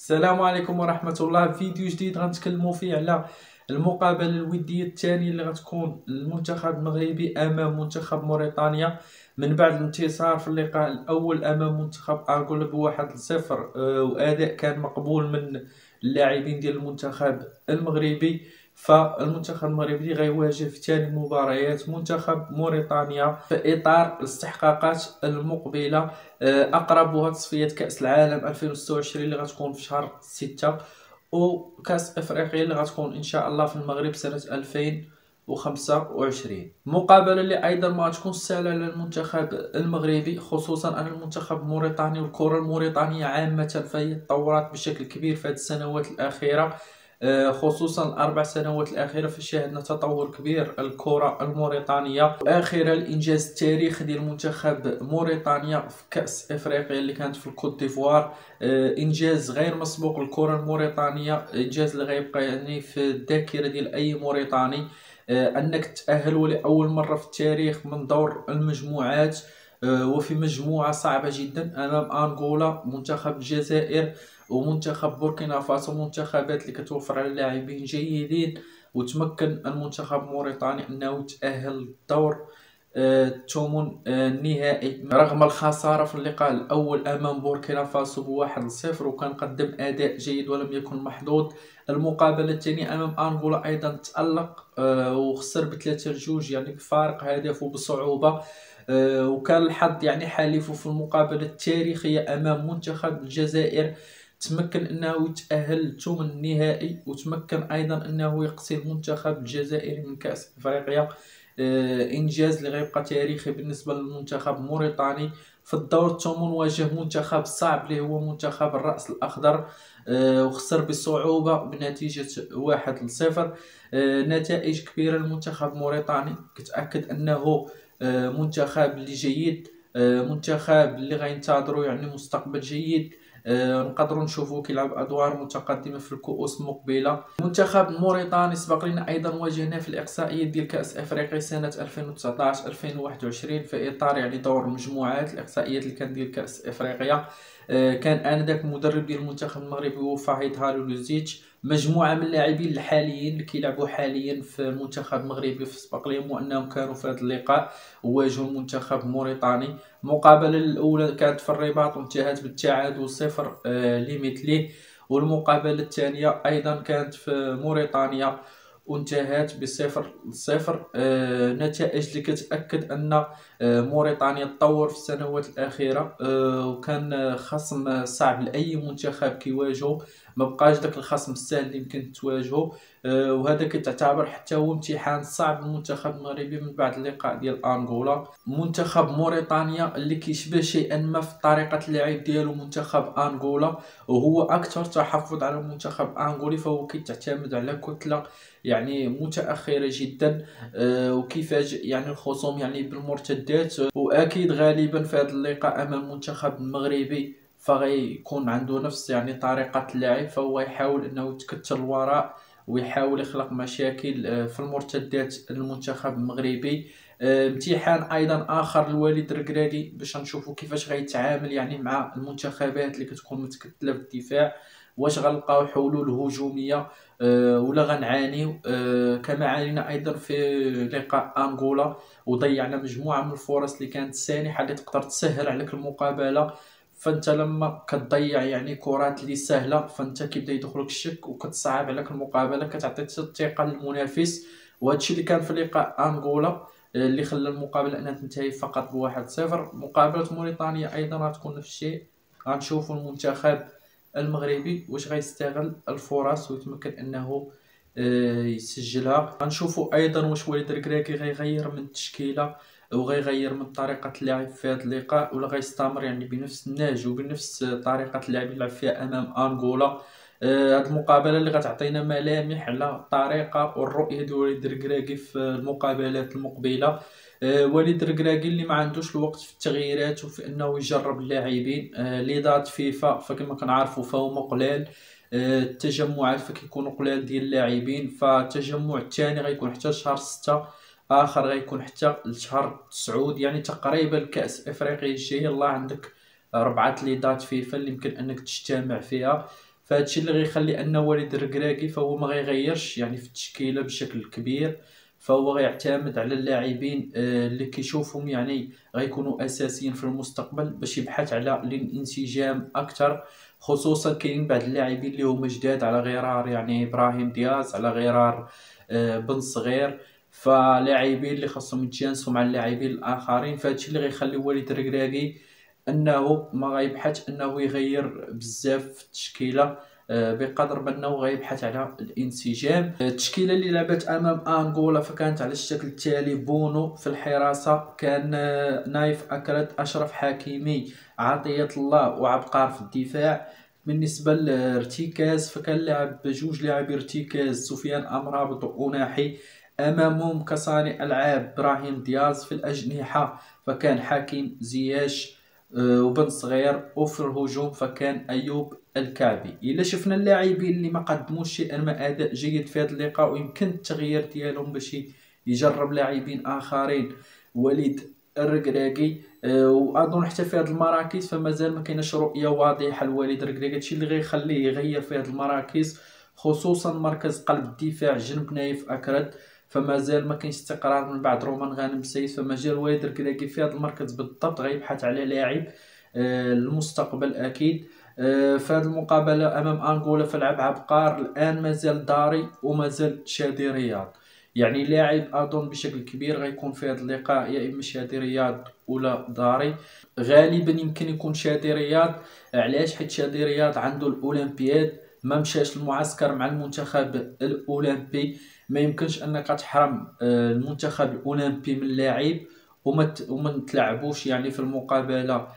السلام عليكم ورحمة الله. فيديو جديد غنتكلموا فيه على المقابلة الودية الثانية اللي غتكون المنتخب المغربي أمام منتخب موريتانيا من بعد الانتصار في اللقاء الأول أمام منتخب أنغولا ب1-0. وأداء كان مقبول من اللاعبين ديال المنتخب المغربي. فالمنتخب المغربي غيواجه في ثاني المباريات منتخب موريتانيا في إطار الاستحقاقات المقبلة، أقربها تصفية كأس العالم 2026 اللي غتكون في شهر 6، وكأس إفريقيا اللي غتكون إن شاء الله في المغرب سنة 2025. مقابلة اللي أيضا ما غتكون سهلة على المنتخب المغربي، خصوصا أن المنتخب الموريتاني والكرة الموريتانية عامة فهي تطورت بشكل كبير في هذه السنوات الأخيرة، خصوصا الأربع سنوات الأخيرة فشاهدنا تطور كبير الكرة الموريتانية. وآخر الإنجاز التاريخي ديال منتخب موريتانيا في كأس إفريقيا اللي كانت في الكوت ديفوار، إنجاز غير مسبوق للكرة الموريتانية، إنجاز اللي غيبقى يعني في الذاكرة ديال أي موريتاني، أنك تأهل لأول مرة في التاريخ من دور المجموعات، وفي مجموعة صعبة جدا أمام أنغولا، منتخب الجزائر ومنتخب بوركينا فاسو، منتخبات اللي كتوفر على لاعبين جيدين. وتمكن المنتخب الموريتاني انه يتأهل للدور الثمن النهائي رغم الخسارة في اللقاء الأول أمام بوركينا فاسو ب1-0، وكان قدم أداء جيد ولم يكن محظوظ. المقابلة الثانية أمام أنغولا أيضا تألق وخسر ب3-2 يعني بفارق هدف وبصعوبة، وكان الحظ يعني حالفه في المقابلة التاريخية أمام منتخب الجزائر، تمكن انه يتأهل للثمن النهائي، وتمكن ايضا انه يقصي المنتخب الجزائري من كأس افريقيا. انجاز اللي غيبقى تاريخي بالنسبه للمنتخب الموريتاني. في الدور الثمن واجه منتخب صعب اللي هو منتخب الرأس الاخضر، وخسر بصعوبه بنتيجه 1-0. نتائج كبيره للمنتخب الموريتاني كتأكد انه منتخب اللي جيد، منتخب اللي غينتظروا يعني مستقبل جيد، نقدروا نشوفوا كيلعب ادوار متقدمه في الكؤوس المقبله. المنتخب الموريتاني سبق لنا ايضا واجهناه في الاقصائيات ديال كاس افريقيا سنه 2019 2021 في اطار يعني دور المجموعات الاقصائيات اللي كان ديال كاس افريقيا. كان انذاك المدرب ديال المنتخب المغربي هو فايد هالولوزيتش. مجموعه من اللاعبين الحاليين اللي كيلعبوا حاليا في المنتخب المغربي في سبق لهم وانهم كانوا في هذا اللقاء وواجهوا المنتخب الموريتاني. المقابله الاولى كانت في الرباط وانتهت بالتعادل 0 لمثله، والمقابله الثانيه ايضا كانت في موريتانيا وانتهت ب0-0. نتائج اللي كتأكد ان موريتانيا تطور في السنوات الاخيره، وكان خصم صعب لاي منتخب كيواجهه، ما بقاش داك الخصم السهل اللي يمكن تواجهه. وهذا كتعتبر حتى هو امتحان صعب للمنتخب المغربي من بعد اللقاء ديال انغولا. منتخب موريتانيا اللي كيشبه شيئا ما في طريقه اللعب ديالو منتخب انغولا، وهو اكثر تحفظ على المنتخب الانغولي، فهو كيعتمد على كتله يعني متاخره جدا، وكيفاجئ يعني الخصوم يعني بالمرتدات. واكيد غالبا في هذا اللقاء امام المنتخب المغربي فغيكون عنده نفس يعني طريقه اللعب، فهو يحاول انه يتكتل الوراء ويحاول يخلق مشاكل في المرتدات المنتخب المغربي. امتحان ايضا اخر لوليد الركراكي باش نشوفوا كيفاش غيتعامل يعني مع المنتخبات اللي كتكون متكتله في الدفاع، واش غنلقاو حلول هجوميه ولا غنعانيو كما عانينا ايضا في لقاء انغولا وضيعنا مجموعه من الفرص اللي كانت سانحه اللي تقدر تسهل عليك المقابله. فانت لما كتضيع يعني كرات اللي سهله فانت كيبدا يدخلك الشك وكتصعب عليك المقابله، كتعطي الثقه للمنافس. وهادشي اللي كان في لقاء انغولا اللي خلى المقابله انها تنتهي فقط ب1-0. مقابله موريتانيا ايضا غتكون نفس الشيء، غنشوفوا المنتخب المغربي واش غيستغل الفرص ويتمكن انه يسجلها. غنشوفوا ايضا واش وليد الركراكي غيغير من التشكيله وغيغير من طريقه اللعب في هذا اللقاء، ولا غيستمر يعني بنفس النهج وبنفس طريقه اللعب اللي لعب فيها امام انغولا. هاد المقابله اللي غتعطينا ملامح على الطريقه والرؤيه ديال وليد الركراكي في المقابلات المقبله. وليد الركراكي اللي ما عندوش الوقت في التغييرات وفي انه يجرب اللاعبين. ليدات فيفا فكما كنعرفوا فهما قلال، التجمعات فكيكونوا قلال ديال اللاعبين، فالتجمع الثاني غيكون حتى شهر 6، اخر غيكون حتى لشهر 9 يعني تقريبا كأس افريقيا الجايه. الله عندك 4 ليدات فيفا اللي يمكن انك تجتمع فيها، فهادشي اللي غيخلي ان وليد الركراكي فهو ما غيغيرش يعني في التشكيله بشكل كبير. فهو غيعتمد على اللاعبين اللي كيشوفهم يعني غيكونوا اساسيين في المستقبل باش يبحث على الانسجام اكثر. خصوصا كاينين بعض اللاعبين اللي هما جداد على غرار يعني ابراهيم دياز، على غرار بن صغير، فلاعبين اللي خاصهم يتجانسوا مع اللاعبين الاخرين. فهادشي اللي غيخلي وليد الركراكي انه ما غيبحث انه يغير بزاف في التشكيله بقدر ما انه غيبحث على الانسجام. التشكيله اللي لعبت امام انغولا فكانت على الشكل التالي: بونو في الحراسه، كان نايف اكرد، اشرف حكيمي، عطيه الله وعبقار في الدفاع. بالنسبه للارتكاز فكان لعب جوج لاعبي ارتكاز: سفيان امرابط وأناحي، امامهم كصانع العاب ابراهيم دياز. في الاجنحه فكان حكيم زياش وبن صغير، وفي الهجوم فكان ايوب الكعبي. الا شفنا اللاعبين اللي ما قدموش شيئا ما اداء جيد في هذا اللقاء ويمكن التغيير ديالهم باش يجرب لاعبين اخرين وليد الركراكي. واظن حتى في هذه المراكز فمازال ما كايناش رؤيه واضحه لوليد الركراكي. هادشي اللي غيخليه يغير في هذه المراكز، خصوصا مركز قلب الدفاع جنب نايف اكرد، فمازال ما كاينش استقرار من بعد رومان غانم سيد. فمازال وليد الركراكي في هذا المركز بالضبط غيبحث على لاعب المستقبل اكيد. في هذه المقابله امام انغولا فلعب عبقار، الان مازال داري ومازال شادي رياض. يعني لاعب اظن بشكل كبير غيكون في هذا اللقاء يا اما شادي رياض ولا داري. غالبا يمكن يكون شادي رياض. علاش؟ حيت شادي رياض عنده الاولمبياد، ما مشاش المعسكر مع المنتخب الاولمبي. ما يمكنش انك تحرم المنتخب الاولمبي من لاعب وما تلعبوش يعني في المقابله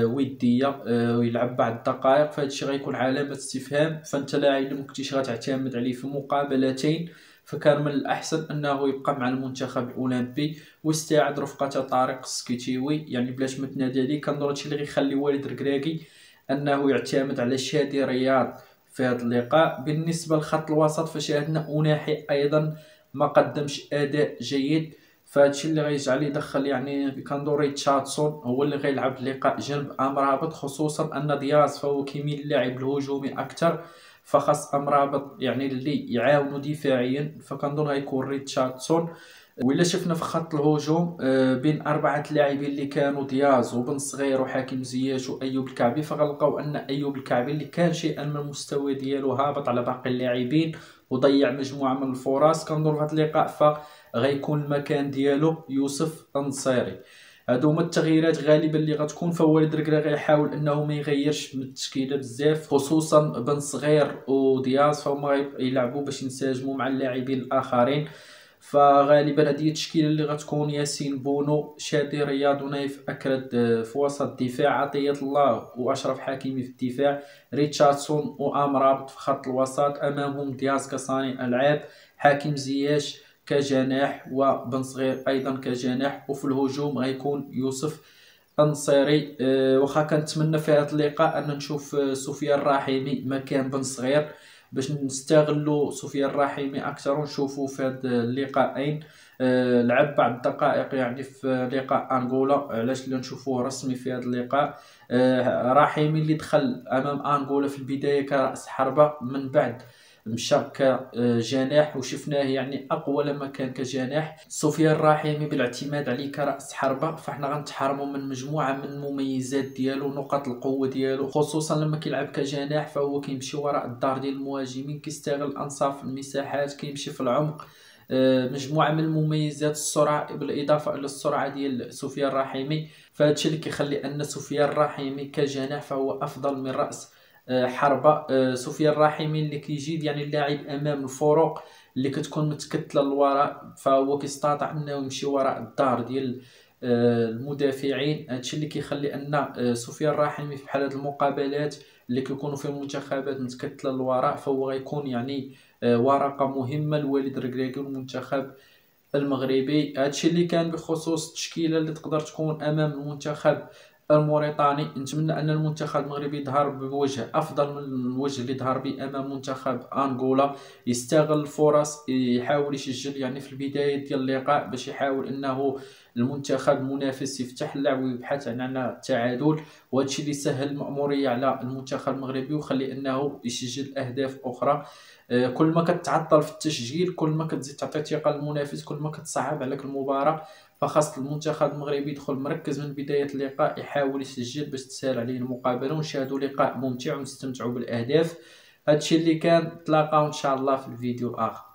وديه ويلعب بعض الدقائق. فهاد الشيء غيكون علامه استفهام. فانت لاعب اللي مكنتيش غتعتمد عليه في مقابلتين، فكان من الاحسن انه يبقى مع المنتخب الاولمبي ويستعد رفقه طارق السكيتيوي. يعني بلاش ما تنادى عليه. كنظن هادشي اللي غيخلي والد الركراكي انه يعتمد على شادي رياض في هذا اللقاء. بالنسبه لخط الوسط فشاهدنا أناحي ايضا ما قدمش اداء جيد، فهادشي اللي غيجعل يدخل يعني كندور ريتشاردسون هو اللي غيلعب اللقاء جنب امرابط، خصوصا ان دياز فهو كيميل للاعب الهجومي اكثر، فخاص امرابط يعني اللي يعاونو دفاعيا، فكنظن غيكون ريتشاردسون. وإلا شفنا في خط الهجوم بين أربعة لاعبين اللي كانوا دياز وبن صغير وحكيم زياش وأيوب الكعبي، فغنلقاو أن أيوب الكعبي اللي كان شيئا من المستوى ديالو هابط على باقي اللاعبين وضيع مجموعة من الفرص. كنظن في هذا اللقاء فغيكون المكان ديالو يوسف النصيري. هادو هما التغييرات غالبا اللي غتكون. فوالد الركراكي غيحاول انه ما يغيرش من التشكيله بزاف، خصوصا بن صغير ودياز فهما يلعبوا باش ينسجموا مع اللاعبين الاخرين. فغالبا هذه التشكيله اللي غتكون: ياسين بونو، شادي رياض، ونايف اكرد في وسط الدفاع، عطيه الله واشرف حكيمي في الدفاع، ريتشاردسون وامرابط في خط الوسط، امامهم دياز كصانع العاب، حكيم زياش كجناح وبن صغير ايضا كجناح، وفي الهجوم غيكون يوسف النصيري. واخا كنتمنى في هذا اللقاء ان نشوف سفيان الرحيمي مكان بن صغير باش نستغلوا سفيان الرحيمي اكثر ونشوفوا في هاد اللقاءين. لعب بعض الدقائق يعني في لقاء انغولا، علاش لا نشوفوه رسمي في هذا اللقاء. رحيمي اللي دخل امام انغولا في البدايه كراس حربه، من بعد مشى كجناح وشفناه يعني اقوى لما كان كجناح. سفيان الرحيمي بالاعتماد عليه كراس حربه فاحنا غنتحرموا من مجموعه من المميزات ديالو ونقاط القوه ديالو، خصوصا لما كيلعب كجناح فهو كيمشي وراء الدار ديال المهاجمين، كيستغل انصاف المساحات، كيمشي في العمق. مجموعه من المميزات، السرعه بالاضافه الى السرعه ديال سفيان الرحيمي. فهادشي اللي كيخلي ان سفيان الرحيمي كجناح فهو افضل من راس حربة. سفيان الرحيمي اللي كيجيد يعني اللاعب امام الفروق اللي كتكون متكتله للوراء، فهو كيستطيع انه يمشي وراء الدار ديال المدافعين. هادشي اللي كيخلي ان سفيان الرحيمي في بحال هاد المقابلات اللي كيكونوا فيهم المنتخبات متكتله للوراء فهو غيكون يعني ورقه مهمه لوالد الركراكي والمنتخب المغربي. هادشي اللي كان بخصوص التشكيله اللي تقدر تكون امام المنتخب الموريتاني. نتمنى أن المنتخب المغربي يظهر بوجه أفضل من الوجه اللي ظهر به أمام منتخب أنغولا، يستغل الفرص، يحاول يسجل يعني في البداية ديال اللقاء باش يحاول أنه المنتخب المنافس يفتح اللعب ويبحث عن التعادل، وهذا الشيء اللي سهل المأمورية على المنتخب المغربي وخلي أنه يسجل أهداف أخرى. كل ما كتعطل في التسجيل كل ما كتزيد تعطي ثقة للمنافس، كل ما كتصعب عليك المباراة. فخاص المنتخب المغربي يدخل مركز من بداية اللقاء، يحاول يسجل باش تسهل عليه المقابلة ونشاهدوا لقاء ممتع ونستمتعوا بالأهداف. هادشي اللي كان، تلاقاو إن شاء الله في الفيديو الآخر.